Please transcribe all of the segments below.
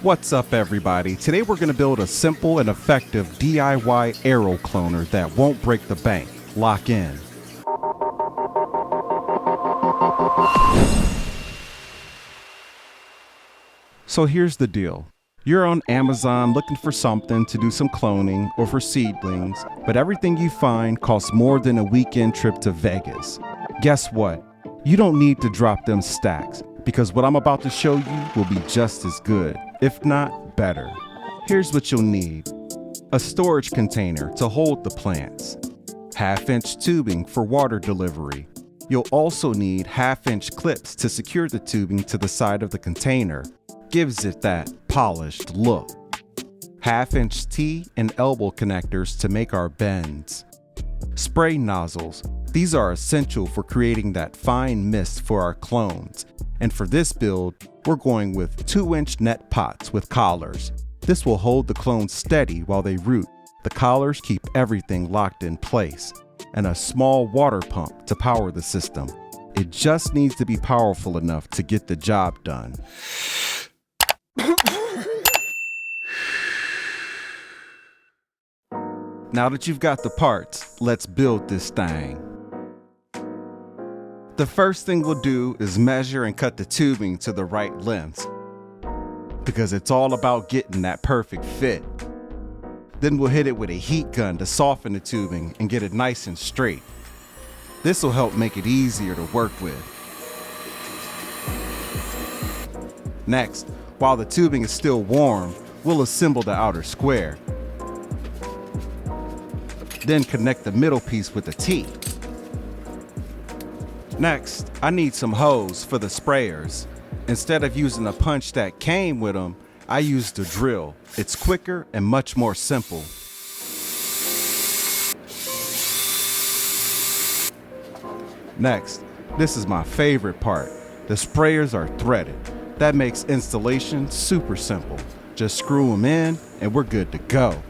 What's up, everybody? Today we're going to build a simple and effective DIY AeroCloner that won't break the bank. Lock in. So here's the deal. You're on Amazon looking for something to do some cloning or for seedlings, but everything you find costs more than a weekend trip to Vegas. Guess what? You don't need to drop them stacks, because what I'm about to show you will be just as good, if not better. Here's what you'll need. A storage container to hold the plants. 1/2-inch tubing for water delivery. You'll also need 1/2-inch clips to secure the tubing to the side of the container. Gives it that polished look. 1/2-inch T and elbow connectors to make our bends. Spray nozzles. These are essential for creating that fine mist for our clones. And for this build, we're going with 2-inch net pots with collars. This will hold the clones steady while they root. The collars keep everything locked in place. And a small water pump to power the system. It just needs to be powerful enough to get the job done. Now that you've got the parts, let's build this thing. The first thing we'll do is measure and cut the tubing to the right lengths, because it's all about getting that perfect fit. Then we'll hit it with a heat gun to soften the tubing and get it nice and straight. This will help make it easier to work with. Next, while the tubing is still warm, we'll assemble the outer square. Then connect the middle piece with the T. Next, I need some hose for the sprayers. Instead of using a punch that came with them, I used a drill. It's quicker and much more simple. Next, this is my favorite part. The sprayers are threaded. That makes installation super simple. Just screw them in and we're good to go.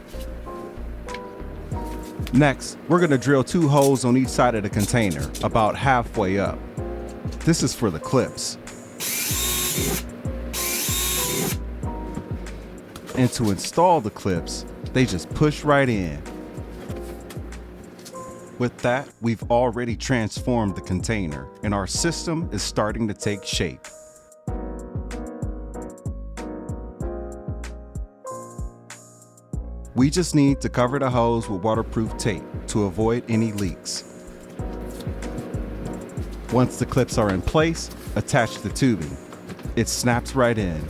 Next, we're going to drill 2 holes on each side of the container, about halfway up. This is for the clips. And to install the clips, they just push right in. With that, we've already transformed the container, and our system is starting to take shape. We just need to cover the hose with waterproof tape to avoid any leaks. Once the clips are in place, attach the tubing. It snaps right in.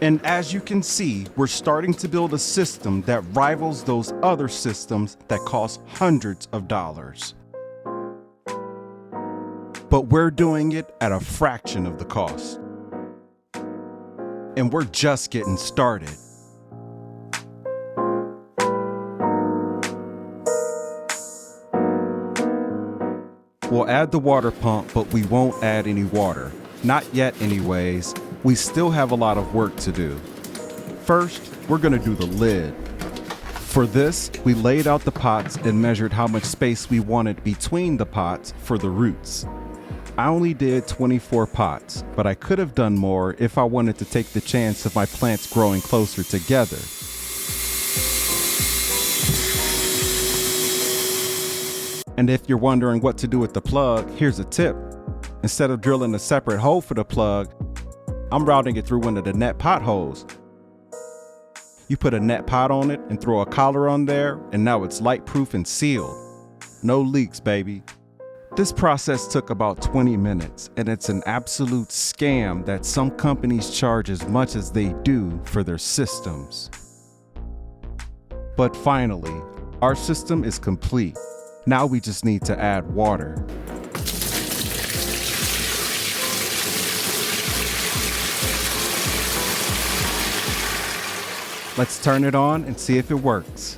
And as you can see, we're starting to build a system that rivals those other systems that cost hundreds of dollars. But we're doing it at a fraction of the cost. And we're just getting started. We'll add the water pump, but we won't add any water. Not yet anyways. We still have a lot of work to do. First, we're gonna do the lid. For this, we laid out the pots and measured how much space we wanted between the pots for the roots. I only did 24 pots, but I could have done more if I wanted to take the chance of my plants growing closer together. And if you're wondering what to do with the plug, here's a tip. Instead of drilling a separate hole for the plug, I'm routing it through one of the net pot holes. You put a net pot on it and throw a collar on there, and now it's lightproof and sealed. No leaks, baby. This process took about 20 minutes, and it's an absolute scam that some companies charge as much as they do for their systems. But finally, our system is complete. Now we just need to add water. Let's turn it on and see if it works.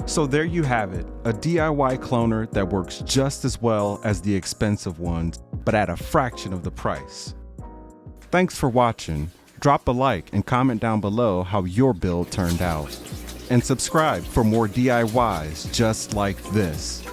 So there you have it, a DIY cloner that works just as well as the expensive ones, but at a fraction of the price. Thanks for watching. Drop a like and comment down below how your build turned out. and subscribe for more DIYs just like this.